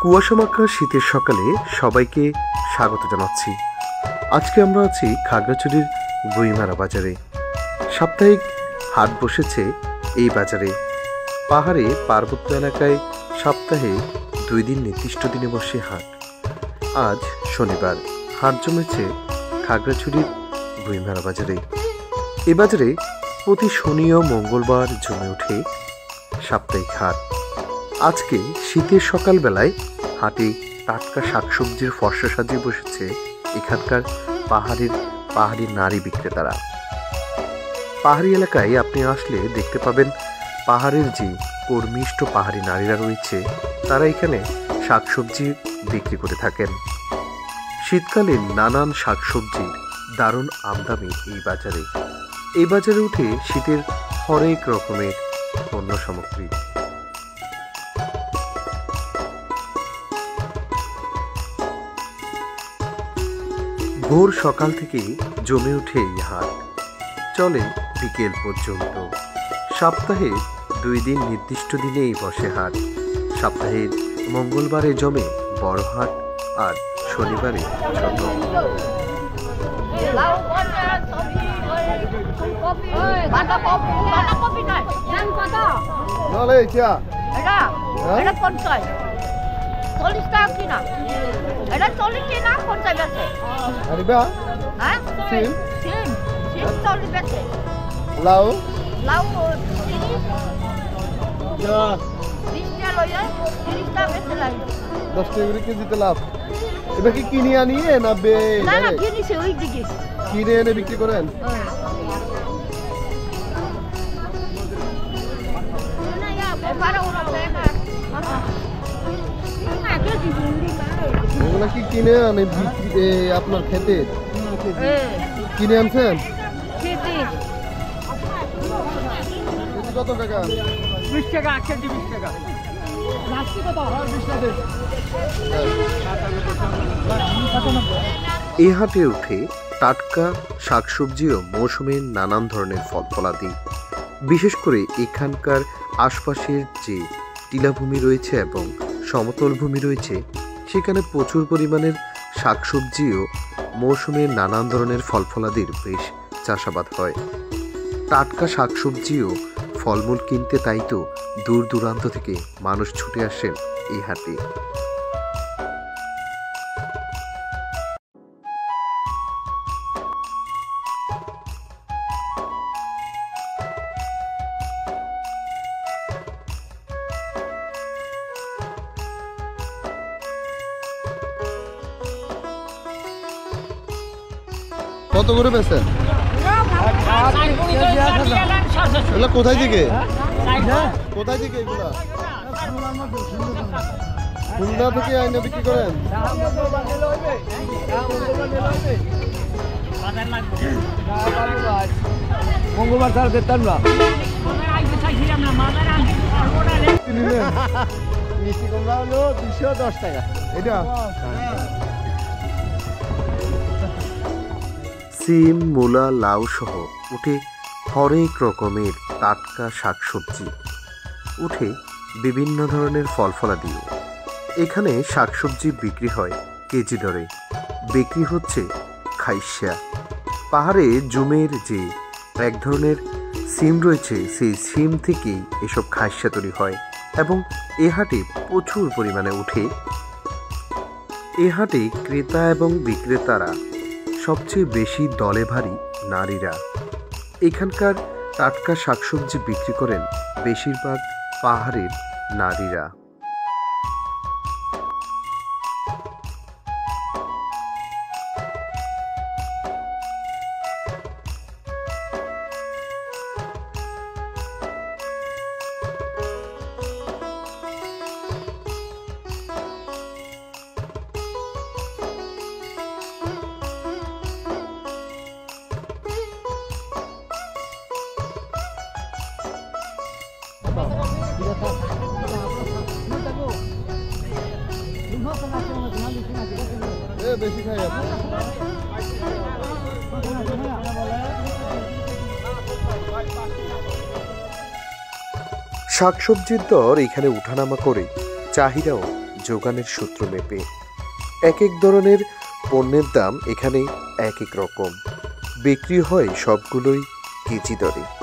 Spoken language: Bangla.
কুয়াশামাখা শীতের সকালে সবাইকে স্বাগত জানাচ্ছি। আজকে আমরা আছি খাগড়াছড়ির বইমেলা বাজারে। সাপ্তাহিক হাট বসেছে এই বাজারে। পাহাড়ে পার্বত্য এলাকায় সপ্তাহে 2 দিন নির্দিষ্ট দিনে বসে হাট। আজ শনিবার হাট জমেছে খাগড়াছড়ির বইমেলা বাজারে। এই বাজারে প্রতি শনি ও মঙ্গলবার জমে ওঠে সাপ্তাহিক হাট। আজকে শীতের সকালবেলায় হাটে টাটকা শাকসবজির ফর্সা সাজিয়ে বসেছে এখানকার পাহাড়ি নারী বিক্রেতারা। পাহাড়ি এলাকায় আপনি আসলে দেখতে পাবেন পাহাড়ের যে কর্মিষ্ঠ পাহাড়ি নারীরা রয়েছে তারা এখানে শাকসবজি বিক্রি করে থাকেন। শীতকালে নানান শাকসবজির দারুণ আমদানি এই বাজারে উঠে শীতের হরেক রকমের পণ্য সামগ্রী। ভোর সকাল থেকে জমে ওঠে এই হাট, চলে বিকেল পর্যন্ত। সপ্তাহে 2 দিন নির্দিষ্ট দিনেই বসে হাট। সপ্তাহের মঙ্গলবারে জমে বড় হাট আর শনিবারে ছোট। লাউ লাউ 10 টাকা করে কেজিতে লাভ। এবার কি কিনে আনিয়ে না কিনে এনে বিক্রি করেন? এগুলা কি কিনে আনে আপনার খেতে? কিনে আনছেন? কত টাকা? 20 টাকা কেজি। 20 টাকা এই হাটে উঠে টাটকা শাকসবজি ও মৌসুমের নানান ধরনের ফলফলাদি। বিশেষ করে এখানকার আশপাশের যে টিলাভূমি রয়েছে এবং সমতল ভূমি রয়েছে সেখানে প্রচুর পরিমাণের শাকসবজি ও মৌসুমের নানান ধরনের ফলফলাদির বেশ চাষাবাদ হয়। টাটকা শাকসবজি ও ফলমূল কিনতে তাই তো দূর দূরান্ত থেকে মানুষ ছুটে আসেন এই হাটে। কত করে বেচেন? এগুলা কোথায় থেকে এগুলা? খুলনা থেকে আইনা বিক্রি করেন? মঙ্গলবার ছাড়া দেখতাম না। মিষ্টি কুমড়া হলো 210 টাকা। এটা সিম, মূলা, লাউ সহ উঠে হরেক রকমের টাটকা শাকসবজি, উঠে বিভিন্ন ধরনের ফলফলাদিও। এখানে শাকসবজি বিক্রি হয় কেজি দরে, বিক্রি হচ্ছে খাইসা। পাহাড়ে জুমের যে এক ধরনের সিম রয়েছে সেই সিম থেকেই এসব খাইসা তৈরি হয় এবং এ হাটে প্রচুর পরিমাণে উঠে। এ হাটে ক্রেতা এবং বিক্রেতারা সবচেয়ে বেশি দলে ভারী নারীরা। এখানকার টাটকা শাকসবজি বিক্রি করেন বেশিরভাগ পাহাড়ের নারীরা। বেশি খাই আপনি। শাকসবজির দর এখানে উঠানামা করে চাহিদাও যোগানের সূত্র মেপে। এক এক ধরনের পণ্যের দাম এখানে এক এক রকম, বিক্রি হয় সবগুলোই কেজি দরে।